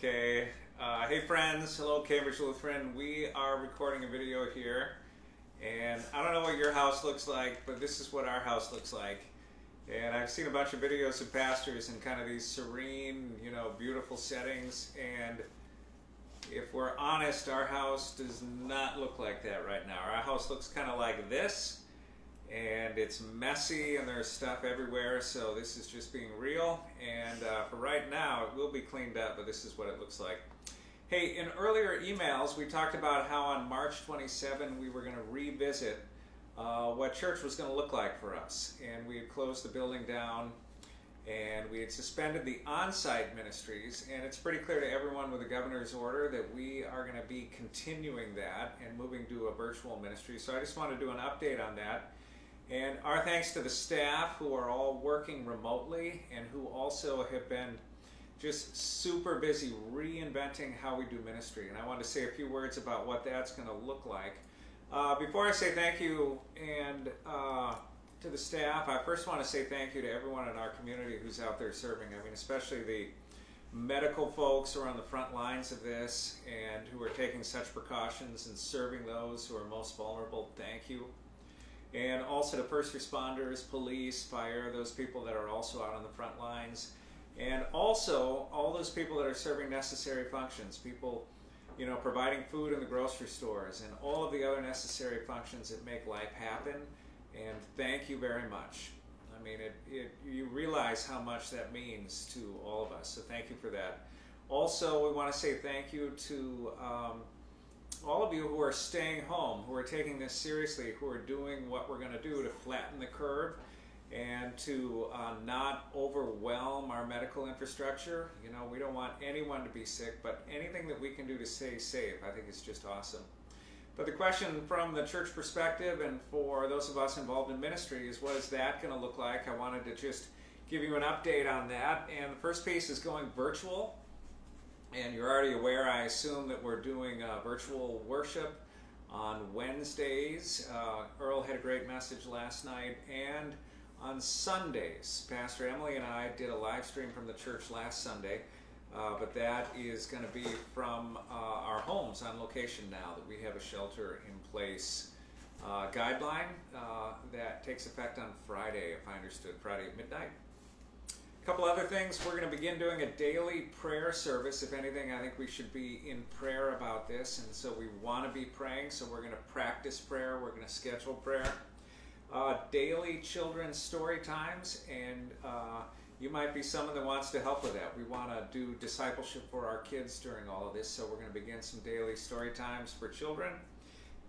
Okay. Hey friends, hello Cambridge Lutheran. We are recording a video here, and I don't know what your house looks like, but this is what our house looks like. And I've seen a bunch of videos of pastors in kind of these serene, beautiful settings, and if we're honest, our house does not look like that right now. Our house looks kind of like this, and it's messy and there's stuff everywhere, so this is just being real. And for right now, it will be cleaned up, but this is what it looks like. Hey, in earlier emails, we talked about how on March 27 we were going to revisit what church was going to look like for us. And we had closed the building down, and we had suspended the on-site ministries, and it's pretty clear to everyone with the governor's order that we are going to be continuing that and moving to a virtual ministry. So I just want to do an update on that. And our thanks to the staff who are all working remotely and who also have been just super busy reinventing how we do ministry. And I want to say a few words about what that's going to look like. Before I say thank you and to the staff, I first want to say thank you to everyone in our community who's out there serving. I mean, especially the medical folks who are on the front lines of this and who are taking such precautions and serving those who are most vulnerable. Thank you. And also to first responders, police, fire, those people that are also out on the front lines. And also all those people that are serving necessary functions, people providing food in the grocery stores and all of the other necessary functions that make life happen. And thank you very much. I mean, you realize how much that means to all of us, so thank you for that. Also, we want to say thank you to all of you who are staying home, who are taking this seriously, who are doing what we're going to do to flatten the curve and to not overwhelm our medical infrastructure. We don't want anyone to be sick, but anything that we can do to stay safe, I think is just awesome. But the question from the church perspective and for those of us involved in ministry is, what is that going to look like? I wanted to just give you an update on that. And the first piece is going virtual. And you're already aware, I assume, that we're doing virtual worship on Wednesdays. Earl had a great message last night. And on Sundays, Pastor Emily and I did a live stream from the church last Sunday. But that is going to be from our homes on location now that we have a shelter in place guideline that takes effect on Friday, if I understood, Friday at midnight. A couple other things. We're going to begin doing a daily prayer service. If anything, I think we should be in prayer about this, and so we want to be praying, so we're going to practice prayer. We're going to schedule prayer. Daily children's story times, and you might be someone that wants to help with that. We want to do discipleship for our kids during all of this, so we're going to begin some daily story times for children.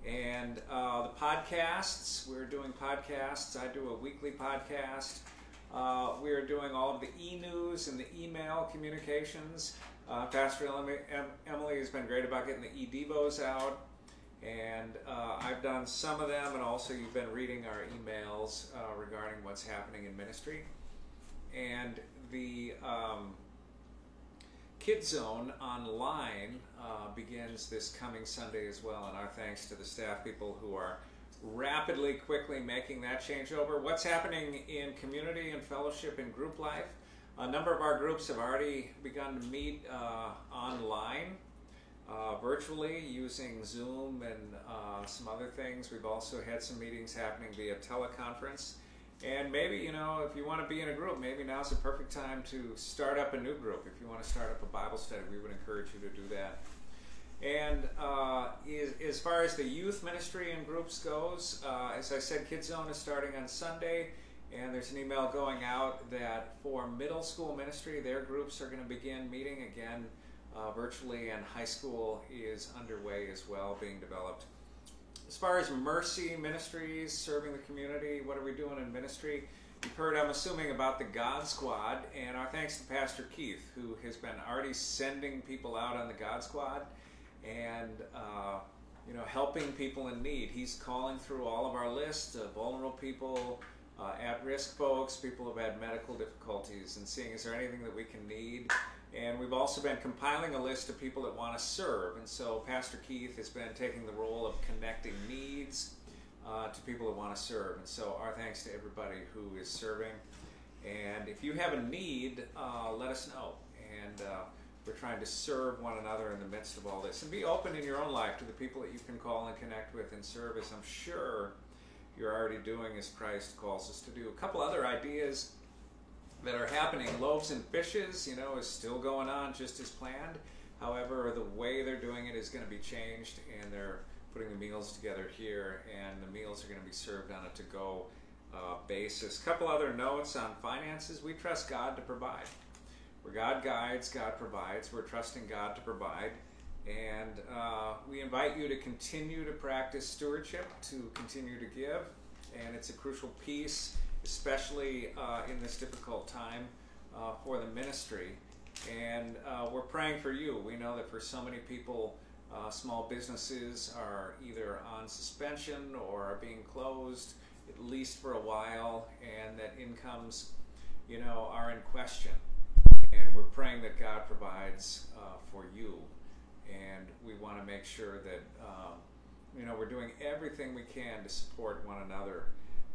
And the podcasts, we're doing podcasts. I do a weekly podcast. We are doing all of the e-news and the email communications. Pastor Emily has been great about getting the e-devos out. And I've done some of them, and also you've been reading our emails regarding what's happening in ministry. And the Kids Zone online begins this coming Sunday as well, and our thanks to the staff people who are rapidly, quickly making that changeover. What's happening in community and fellowship and group life? A number of our groups have already begun to meet online, virtually, using Zoom and some other things. We've also had some meetings happening via teleconference. And maybe, if you want to be in a group, maybe now's the perfect time to start up a new group. If you want to start up a Bible study, we would encourage you to do that. And as far as the youth ministry and groups goes, as I said, Kids Zone is starting on Sunday, and there's an email going out that for middle school ministry, their groups are going to begin meeting again virtually, and high school is underway as well, being developed. As far as Mercy Ministries, serving the community, what are we doing in ministry? You've heard, I'm assuming, about the God Squad, and our thanks to Pastor Keith, who has been already sending people out on the God Squad and helping people in need. He's calling through all of our lists of vulnerable people, at-risk folks, people who've had medical difficulties, and seeing is there anything that we can need. And we've also been compiling a list of people that want to serve. And so Pastor Keith has been taking the role of connecting needs to people that want to serve. And so our thanks to everybody who is serving. And if you have a need, let us know. And we're trying to serve one another in the midst of all this. And be open in your own life to the people that you can call and connect with and serve, as I'm sure you're already doing as Christ calls us to do. A couple other ideas that are happening. Loaves and fishes, is still going on just as planned. However, the way they're doing it is going to be changed, and they're putting the meals together here, and the meals are going to be served on a to-go basis. A couple other notes on finances. We trust God to provide. Where God guides, God provides. We're trusting God to provide. And we invite you to continue to practice stewardship, to continue to give. And it's a crucial piece, especially in this difficult time for the ministry. And we're praying for you. We know that for so many people, small businesses are either on suspension or are being closed, at least for a while, and that incomes, are in question. And we're praying that God provides for you. And we want to make sure that, we're doing everything we can to support one another.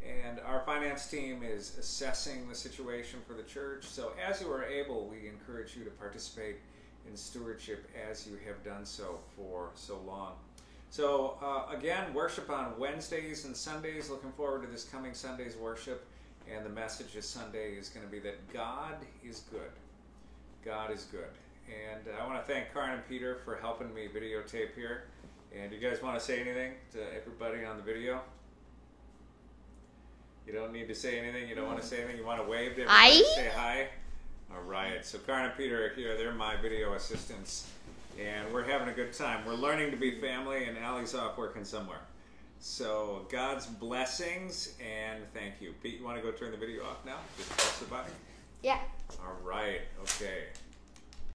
And our finance team is assessing the situation for the church. So as you are able, we encourage you to participate in stewardship as you have done so for so long. So again, worship on Wednesdays and Sundays. Looking forward to this coming Sunday's worship. And the message this Sunday is going to be that God is good. God is good. And I want to thank Kaarin and Peder for helping me videotape here. And you guys want to say anything to everybody on the video? You don't need to say anything. You don't want to say anything. You want to wave to everybody? Say hi. All right. So Kaarin and Peder are here. They're my video assistants. And we're having a good time. We're learning to be family, and Allie's off working somewhere. So God's blessings, and thank you. Pete, you want to go turn the video off now? Just press the button? Yeah. All right. Okay.